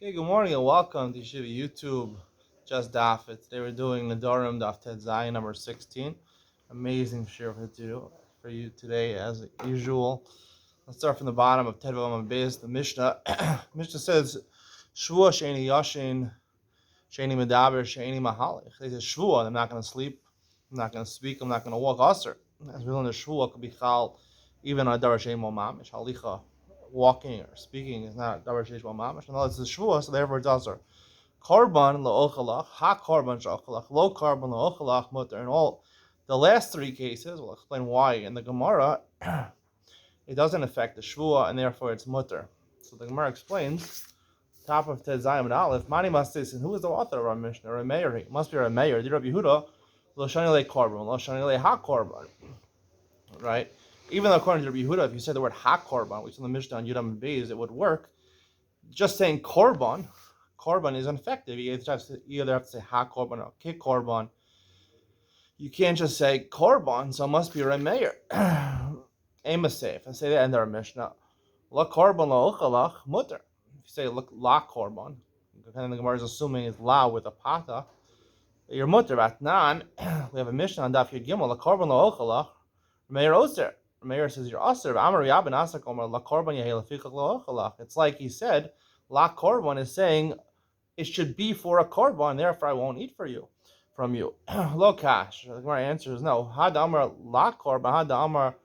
Okay, good morning and welcome to Yeshiva YouTube. Just Daf It. Today we're doing Nedarim Daf Ted Zion number 16. Amazing share to do for you today as usual. Let's start from the bottom of Ted Vavam Beis. The Mishnah. Mishnah says, Shvua Sheni Yashin Sheni Medaber Sheni Mahalik. They say Shvua, I'm not going to sleep, I'm not going to speak, I'm not going to walk. Aser. As we learn, the Shvua could be Chal even on Davar Sheni Mamish Halicha. Walking or speaking is not davar sheish bo mamash. No, it's a shvua, so therefore it's also korban lo'ochalach, ha korban sh'ochalach, lo korban lo'ochalach mutter. In all the last three cases, we'll explain why in the Gemara it doesn't affect the shvua and therefore it's mutter. So the Gemara explains, top of Tezayim and Aleph, Mani Mastis, and who is the author of our Mishnah? A mayor. It must be a mayor. Rabbi Yehuda, lo shani le korban, lo shani le ha korban. Right? Even though according to Rabbi Yehuda, if you said the word ha-korban, which is in the Mishnah on Yudam and Beis, it would work. Just saying korban is ineffective. You either have to say ha-korban or ki-korban. You can't just say korban, so it must be remeir. Aim is safe. I say that in our Mishnah. La korban la ochalach mutter. If you say la korban, kind of the Gemara is assuming it's la with a pata, you're mutter. Atnan, we have a Mishnah on Daf Yud Gimel, la korban la ochalach, remeir oser. Meir says you're aser. It's like he said, la korban is saying it should be for a korban, therefore I won't eat from you. Lo kash. The Gemara answer is no. Had amar la korban, had amar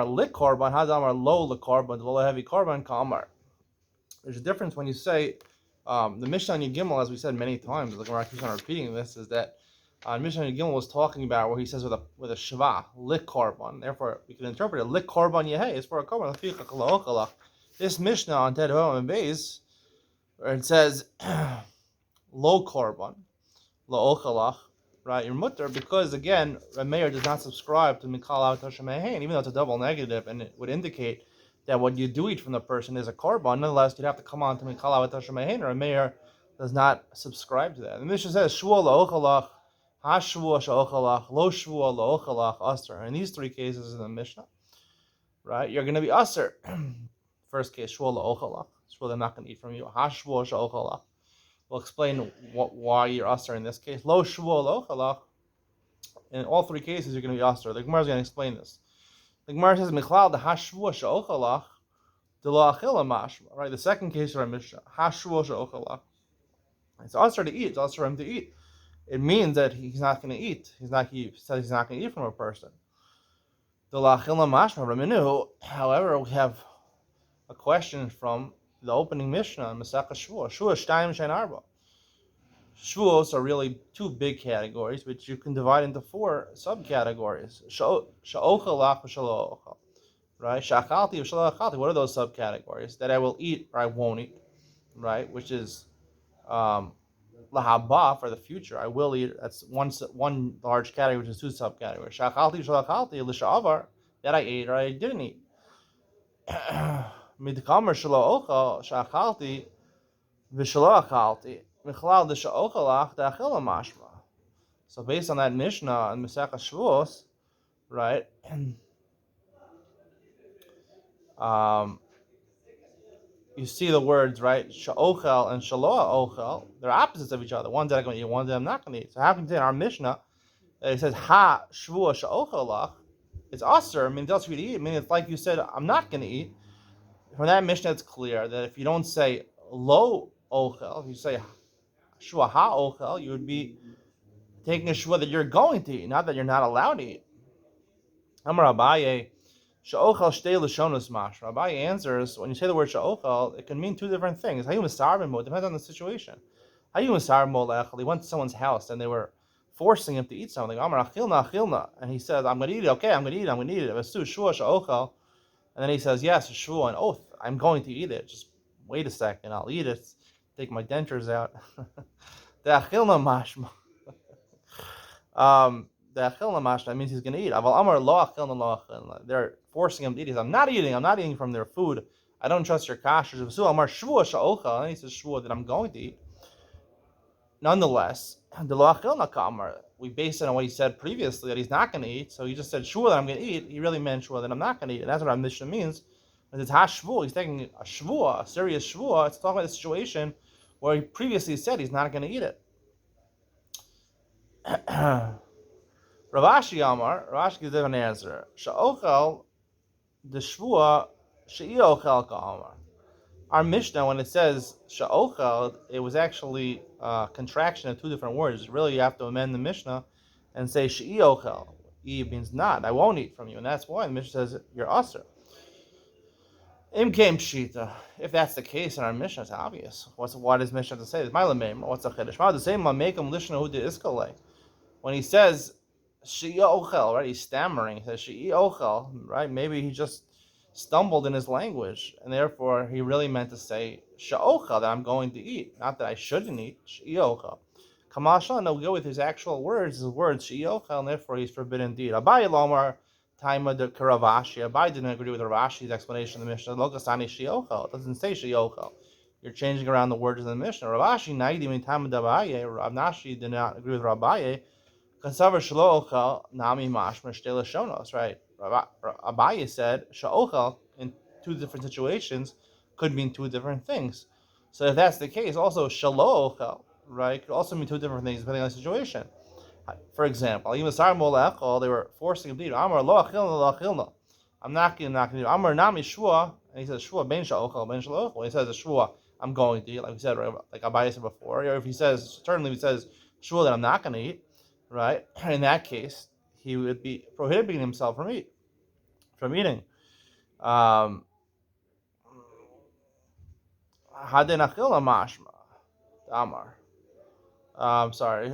lik korban, had amar lo la korban, lo heavy korban kamar. There's a difference when you say the Mishnah in Gimel, as we said many times. The Gemara keeps on repeating this, is that. Mishnah Gimel was talking about where he says with a shva lik korban. Therefore, we can interpret it lik korban yehei. It's for a korban. This Mishnah on Ted Vavam and Beis, where it says lo korban, lo ochalach, right? You're mutter because again, Rameir does not subscribe to mikal avat hashemehein, even though it's a double negative, and it would indicate that what you do eat from the person is a korban. Nonetheless, you'd have to come on to mikal avat hashemehein. Rameir does not subscribe to that. The Mishnah says shua lo ochalach. Ha-shvua sha'ochalach, lo shvua lo-ochalach, aser. In these three cases in the Mishnah, right, you're going to be aser. First case, shvua lo-ochalach. Shvua, they're not going to eat from you. Ha-shvua sha'ochalach. We'll explain why you're aser in this case. Lo shvua lo-ochalach. In all three cases, you're going to be aser. The Gemara is going to explain this. The Gemara says, Michlal, the ha-shvua sha'ochalach, de lo-achila mashma. Right, the second case of our Mishnah, ha-shvua sha'ochalach. It's aser to eat. It's aser for him to eat. It means that he's not going to eat. He says he's not going to eat from a person. However, we have a question from the opening Mishnah in Masechah Shvuah. Shvuah Shtayim Shein Arba. Shvuos are really two big categories, which you can divide into four subcategories. Sha'ochalach v'shalo. Right? Sha'achalti v'shalo achalti. What are those subcategories? That I will eat or I won't eat. Right? Which is lahaba for the future. I will eat. That's one large category, which is two subcategories. Shachalti, shalachalti, l'sha'avar, that I ate or I didn't eat. Midkamer shalo ochal, shachalti, v'shalo achalti, michlal d'sha'ochalach, da'achila mashma. So based on that Mishnah in Masechah Shavuos, right? You see the words, right? Sha'ochel and shaloa ochel, they're opposites of each other. One that I'm going to eat, one that I'm not going to eat. So how can you say in our Mishnah, it says, ha shvua sha'ochelach, it's aser, means else you to eat. I mean, it's like you said, I'm not going to eat. From that Mishnah, it's clear that if you don't say lo ochel, if you say shvua ha ochel, you would be taking a shvua that you're going to eat, not that you're not allowed to eat. Amar Abaye, Sha'ochel shtei lashonos mash. Rabbi answers, when you say the word sha'ochel, it can mean two different things. Hayum misarben, depends on the situation. Hayum misarben lechel. He went to someone's house and they were forcing him to eat something. Amar achilna achilna, and he says, "I'm going to eat it. Okay, I'm going to eat it. I'm going to eat it." Vasu shua sha'ochel, and then he says, "Yes, shua, an oath. I'm going to eat it. Just wait a second. I'll eat it. Take my dentures out." The achilna mashma. The achilna mashma means he's going to eat. Aval amar lo achilna lo achilna. They're forcing him to eat. He says, I'm not eating from their food. I don't trust your kashrus. Amar shvua sha'ochel, and he says shvua that I'm going to eat. Nonetheless, the lo achilna kamar, we base it on what he said previously that he's not going to eat. So he just said shvua that I'm going to eat. He really meant shvua that I'm not going to eat, and that's what our Mishnah means. When it's hashvu, he's taking a shvua, a serious shvua. It's talking about the situation where he previously said he's not going to eat it. Ravashi Amar, Ravashi gives an answer. Sha'ochel, the shvua, she'iochel ka'amar. Our Mishnah, when it says sha'ochel, it was actually a contraction of two different words. Really, you have to amend the Mishnah and say she'iochel. E means not, I won't eat from you. And that's why the Mishnah says you're usher. Im came pshita. If that's the case in our Mishnah, it's obvious. Why does Mishnah have to say this? What's the chiddush? The same mamekim lishna hu de iskale. When he says she'iochel, right? He's stammering. He says she'iochel, right? Maybe he just stumbled in his language, and therefore he really meant to say she'ochel, that I'm going to eat, not that I shouldn't eat. She'iochel. Kamasha, no, go with his actual words, she'iochel, and therefore he's forbidden to eat. Abaye lomar. Taima de Karavashi. Abai didn't agree with Ravashi's explanation of the Mishnah. Lokasani Shiochel. It doesn't say Shiochel. You're changing around the words of the Mishnah. Ravashi Naidi mean Taima de Abaye. Ravnashi did not agree with Rabaye. Kasavar Shlochel Nami Mashma Shtela Shonos. Right. Abaye said Shaochel in two different situations could mean two different things. So if that's the case, also Shalochel, right, could also mean two different things depending on the situation. For example, they were forcing him to eat. Amar lo achilna. I'm not going to eat. Amar nami shua, and he says shua ben sha'ochel ben shalochel. When he says a shua, I'm going to eat, like we said, like Abaye said before. Or if he says, certainly he says shua that I'm not going to eat, right? In that case, he would be prohibiting himself from eating. Hadin achilna mashma. Amar. Sorry.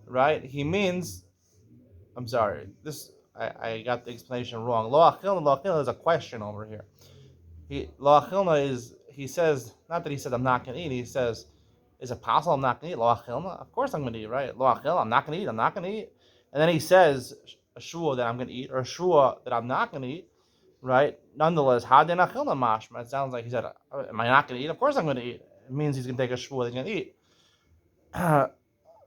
Right? He means, I'm sorry, this I got the explanation wrong. Lo achilna is a question over here. Lo achilna is, he says, not that he said I'm not going to eat, he says, is it possible I'm not going to eat? Lo achilna? Of course I'm going to eat, right? Lo achilna, I'm not going to eat. And then he says a shua that I'm going to eat, or a shua that I'm not going to eat. Right? Nonetheless, hadin achilna mashma. It sounds like he said, am I not going to eat? Of course I'm going to eat. It means he's going to take a shvua that he's going to eat.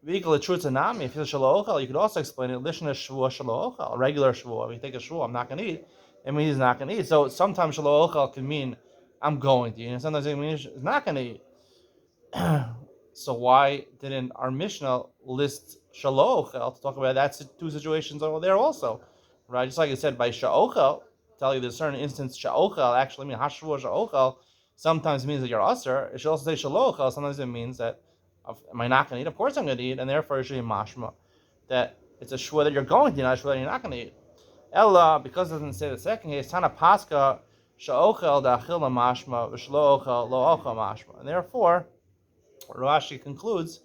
Vehicle of truth anami. If you say shalochel, you could also explain it. Lishna shvua shalochel, a regular shvua. If you take a shvua, I'm not going to eat. It means he's not going to eat. So sometimes shalochel can mean I'm going to eat, and sometimes it means he's not going to eat. So why didn't our Mishnah list shalochel to talk about that two situations over there also? Right? Just like it said by sha'ochel, tell you there's a certain instance sha'ochel actually means hashvua sha'ochel sometimes means that you're usher. It should also say shalochel. Sometimes it means that am I not going to eat? Of course I'm going to eat, and therefore it should be mashma that it's a shvua that you're going to eat, not a shvua that you're not going to eat. Ella, because it doesn't say the second case, tana paska sha'ochel da'achilna mashma v'shlo'ochel lo'ochel mashma, and therefore Rashi concludes,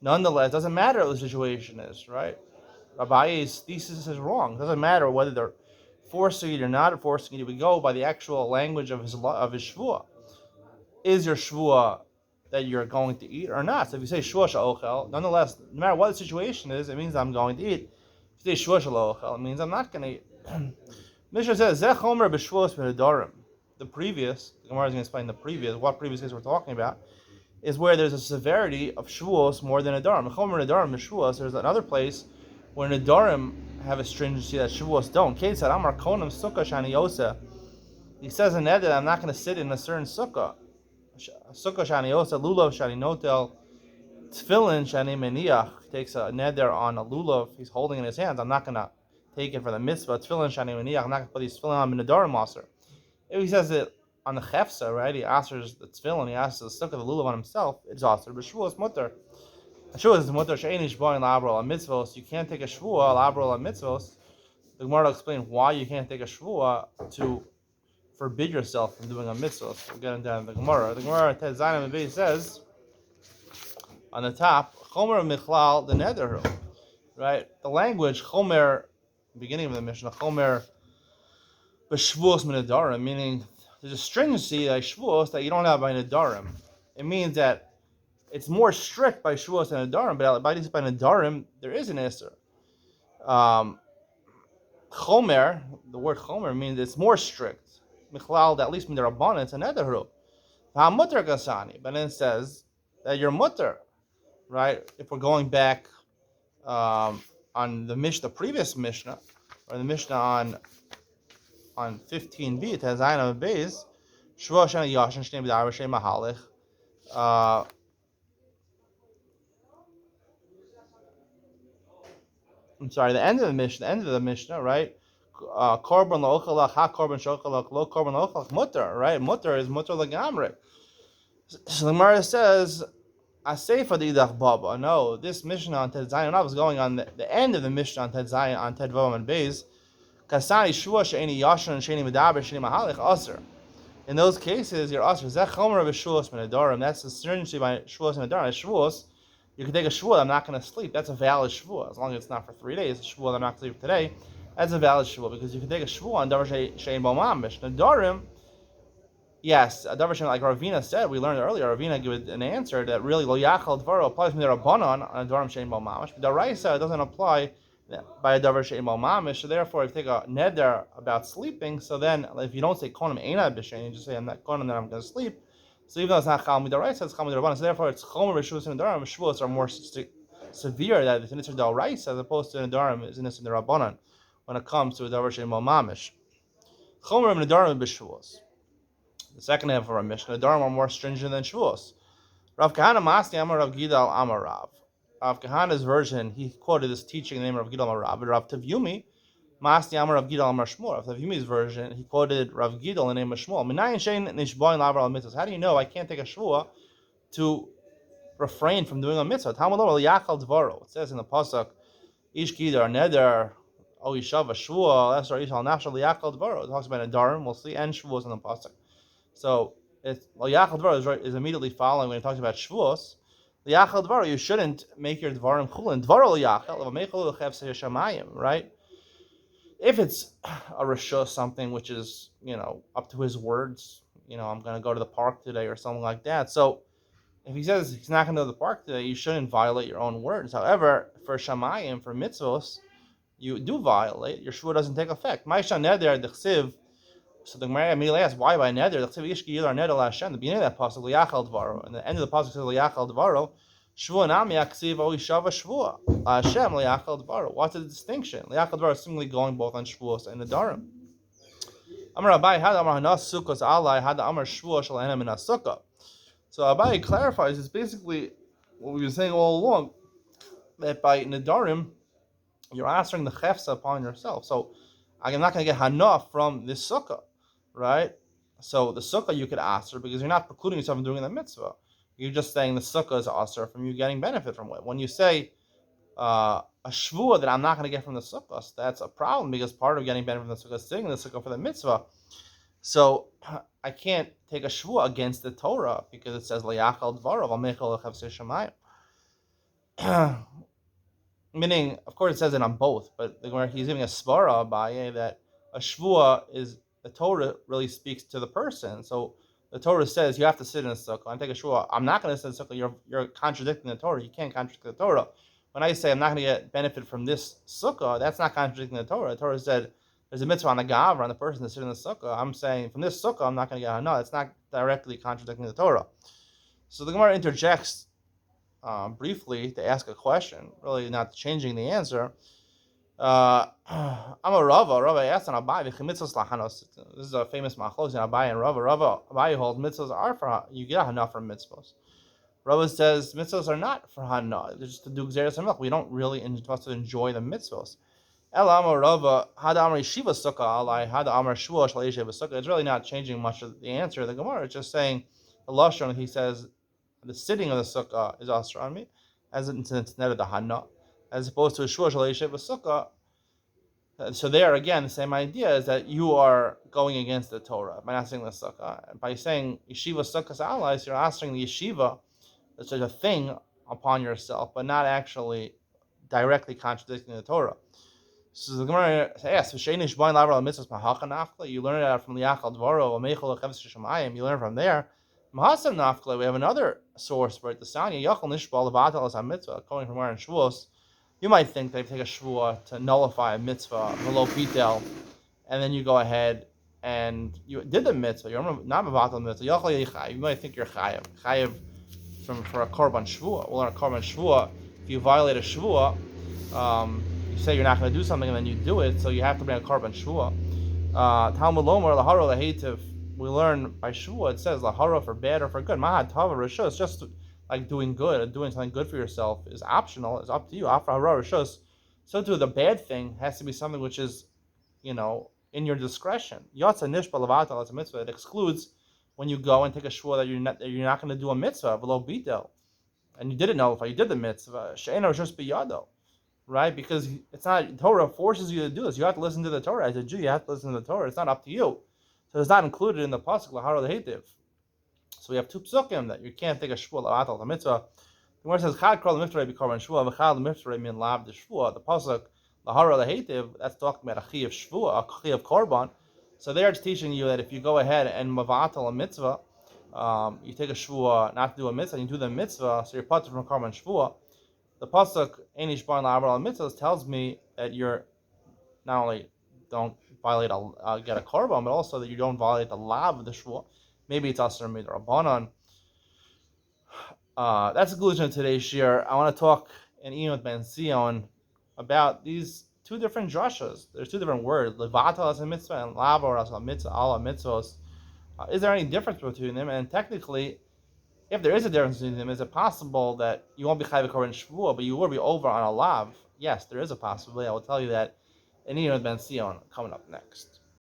nonetheless, it doesn't matter what the situation is, right? Abaye's thesis is wrong. It doesn't matter whether they're forcing it or not forcing it. We go by the actual language of his shvua. Is your shvua that you're going to eat or not? So if you say shvua sha'ochel, nonetheless, no matter what the situation is, it means I'm going to eat. If you say shvua sha'ochel, it means I'm not going to eat. Mishnah says, Zeh chomer b'shvuos Nedarim. The Gemara is going to explain what previous case we're talking about, is where there's a severity of shvuos more than Nedarim. Chomer Nedarim is shvuos. There's another place where Nedarim have a stringency that shvuos don't. Kate said, Amar konam sukkah shani yosa. He says in that I'm not going to sit in a certain sukkah. Sukkah shani yosa, lulav shani notel, tefillin shani meniach. He takes a neder on a lulav. He's holding in his hands. I'm not going to take it for the mitzvah. Tefillin shani meniach. I'm not going to put these tefillin on Nedarim aser. If he says it on the chefsa, right? He answers the tefillin, he asks the sukkah, the lulav on himself. It's aser, but shvuos mutter. Shvuos is mutter she'enish boin labro on mitzvos. You can't take a shvua labro on mitzvos. The Gemara will explain why you can't take a shvua to forbid yourself from doing a mitzvah. We'll get into that in the Gemara. The Gemara Tezanim Abbei says on the top, chomer michlal the neder, right? The language chomer, beginning of the Mishnah, chomer b'shvuos Nedarim, meaning there's a stringency like shvuos that you don't have by Nedarim. It means that it's more strict by shvuos than Nedarim, but by Nedarim there is an iser. Chomer, the word chomer means it's more strict. Michlal, that at least when they're abundant, it's a nederhu. Mutter gasani, but then it says that you're mutter, right? If we're going back on the previous Mishnah, or the Mishnah on 15b, it has Zayin of Beis, Shvuah Shana Yashin Shnei B'Dar B'Shem Mahalich. I'm sorry, the end of the Mishnah, right? Korban lo'ochalach, ha korban shochalach, lo korban lo'ochalach, mutter, right? Mutter is mutter legamre. So the Gemara says, Aseifa d'idach baba. No, this Mishnah on Ted Zayin was going on the end of the Mishnah on Ted Zayin, on Ted Vavam and Beis. Kasani shua she'eni yashan she'eni medaber she'eni mahalich aser. In those cases, your aser zeh chomer b'shuos min nedarim. That's the stringency by shuos min nedarim. Shuos, you can take a shvuah, I'm not going to sleep. That's a valid shvuah, as long as it's not for 3 days. A shvuah, I'm not going to sleep today. That's a valid shvuah, because you can take a shvuah on davar she'en bo mamish. Nedarim, yes, davar she'en, like Ravina said, we learned earlier, Ravina gave an answer that really lo yachal dvaro applies from the Rabbanon on a davar she'en bo mamish. But the Raisa doesn't apply by a davar she'en bo mamish. So therefore, if you take a neder about sleeping, so then if you don't say konim eina b'shein, you just say I'm not konim, then I'm going to sleep. So even though it's not chal midaraisa, it's chal midarabbanan. So therefore, it's chomer b'shuos and nedarim. Shvuos are more severe, that it's an iser d'oraisa as opposed to nedarim is an iser d'rabbanan when it comes to a davar she'en bo mamish. Chomer nedarim b'shvuos. The second half of our Mishnah, nedarim are more stringent than shvuos. Rav Kahana Masni Amar Rav Gidal Amar Rav. Rav Kahana's version, he quoted this teaching in the name of Rav Gidal Amar Rav. But Rav Tavyumi Masni Amar Rav Gidal Amar Shmuel. Rav Tavyumi's version, he quoted Rav Gidal in the name of Shmuel. Minayin shein nishboin lavar al mitzvahs. How do you know I can't take a shvuah to refrain from doing a mitzvah? Talmud lo yachal dvaro. It says in the pasuk, ish gidar neder o yishav a shvuah. That's our yishal nafshal yachal dvaro. It talks about nedarim. We'll see, and shvuos in the pasuk. So it's lo yachal dvaro is immediately following when it talks about shvuos. Yachal dvaro, you shouldn't make your dvarim chulin. Dvaro lo yachal, v'meichol lechev sheyamayim, right? If it's a rishus, something which is, up to his words, I'm going to go to the park today or something like that. So if he says he's not going to go to the park today, you shouldn't violate your own words. However, for shamayim, for mitzvos, you do violate. Your shvuah doesn't take effect. Ma'isha neder d'chsiv. So the Gemara immediately asks, why by neder? D'chsiv ishki yidar neder l'Hashem. The beginning of that pasuk, liyachal dvaro, and the end of the pasuk says liyachal dvaro. Shvuah nami yaksiv o yishava shvuah. Hashem liyachal dvaro. What's the distinction? Liyachal dvaro is simply going both on shvuos and nedarim. Amar Abai had amar hanas sukkos alai had amar shvuah shalahem in sukkah. So Abai clarifies it's basically what we've been saying all along, that by nedarim you're answering the chefsa upon yourself. So I'm not going to get hana from this sukkah, right? So the sukkah you could answer because you're not precluding yourself from doing the mitzvah. You're just saying the sukkah is asr from you getting benefit from it. When you say a shvuah that I'm not going to get from the sukkah, so that's a problem because part of getting benefit from the sukkah is sitting in the sukkah for the mitzvah. So I can't take a shvuah against the Torah because it says liyachal dvaro v'meichol lechev sheyamayim. Meaning, of course, it says it on both, but he's giving a svara by that a shvuah is the Torah really speaks to the person. So the Torah says you have to sit in a sukkah. I take a shvuah. I'm not going to sit in a sukkah. You're contradicting the Torah. You can't contradict the Torah. When I say I'm not going to get benefit from this sukkah, that's not contradicting the Torah. The Torah said there's a mitzvah on the gavra on the person to sit in the sukkah. I'm saying from this sukkah I'm not going to get no. It's not directly contradicting the Torah. So the Gemara interjects briefly to ask a question, really not changing the answer. I'm a Rava. Rava asked on Abai, mitzvahs lahanos. This is a famous machlos in Abai and Rava. Abai holds mitzvahs are for you get hana from mitzvahs. Rava says mitzvahs are not for hana. They're just to do gzeres hamilch. We don't really supposed to enjoy the mitzvahs. El Amar Rava had Amar Yeshiva Sukkah alai had Amar Shvuah Shal Yeshiva Sukkah. It's really not changing much of the answer of the Gemara. It's just saying the lashon. He says the sitting of the sukkah is asr on me, as it's net of the hana, as opposed to a Shvuah Shal Yeshiva Sukkah. So there again, the same idea is that you are going against the Torah by not saying the sukkah. By saying yeshiva sukkah's allies, you're asking the yeshiva, it's such a thing upon yourself, but not actually directly contradicting the Torah. So the Gemara asks, you learn it from Liyachal Dvaro, you learn from there. We have another source where the Sanya Yachal Nishbal Levatal as a mitzvah, according from where in Shavuos. You might think they take a shvuah to nullify a mitzvah, below pitel, and then you go ahead and you did the mitzvah. You're not mevatel mitzvah. You might think you're chayav for a korban shvuah. Well, on a korban shvuah, if you violate a shvuah, say you're not going to do something and then you do it, so you have to bring a korban shvua. Talmud Lomer lahara lahativ. We learn by shvua. It says lahara for bad or for good. Mahad tava rishus. Just like doing good, doing something good for yourself is optional. It's up to you. After hara rishus. So too, the bad thing has to be something which is, in your discretion. Yotza nishba levata. That's a mitzvah. It excludes when you go and take a shvua that you're not going to do a mitzvah below bito, and you didn't know if you did the mitzvah. She'ena rishus biyado. Right? Because it's not, Torah forces you to do this. You have to listen to the Torah. As a Jew, you have to listen to the Torah. It's not up to you. So it's not included in the pasuk lahara lehetiv. So we have two psukim that you can't take a shvua la'atal the mitzvah. The Gemara says chad kol mitzvah be korban shvua v'chad mitzvah min lav the shvua. The pasuk lahara lehetiv, that's talking about a chi of shvua, a chi of korban. So there it's teaching you that if you go ahead and mavatal a mitzvah, you take a shvua not to do a mitzvah, you do the mitzvah, so you're patur from korban shvua. The pasuk Einish Bar La'avar Mitzvahs tells me that you're not only don't violate get a korban, but also that you don't violate the lav of the shvua. Maybe it's asur midrabanan. That's the conclusion of today's shir. I want to talk in Ian with Ben Sion about these two different drashas. There's two different words: levatal as a mitzvah and lavar as a mitzvah. Ala mitzvahs. Is there any difference between them? And technically, if there is a difference between them, is it possible that you won't be chayv korban shvua, but you will be over on a lav? Yes, there is a possibility. I will tell you that in Ian with Ben Sion coming up next.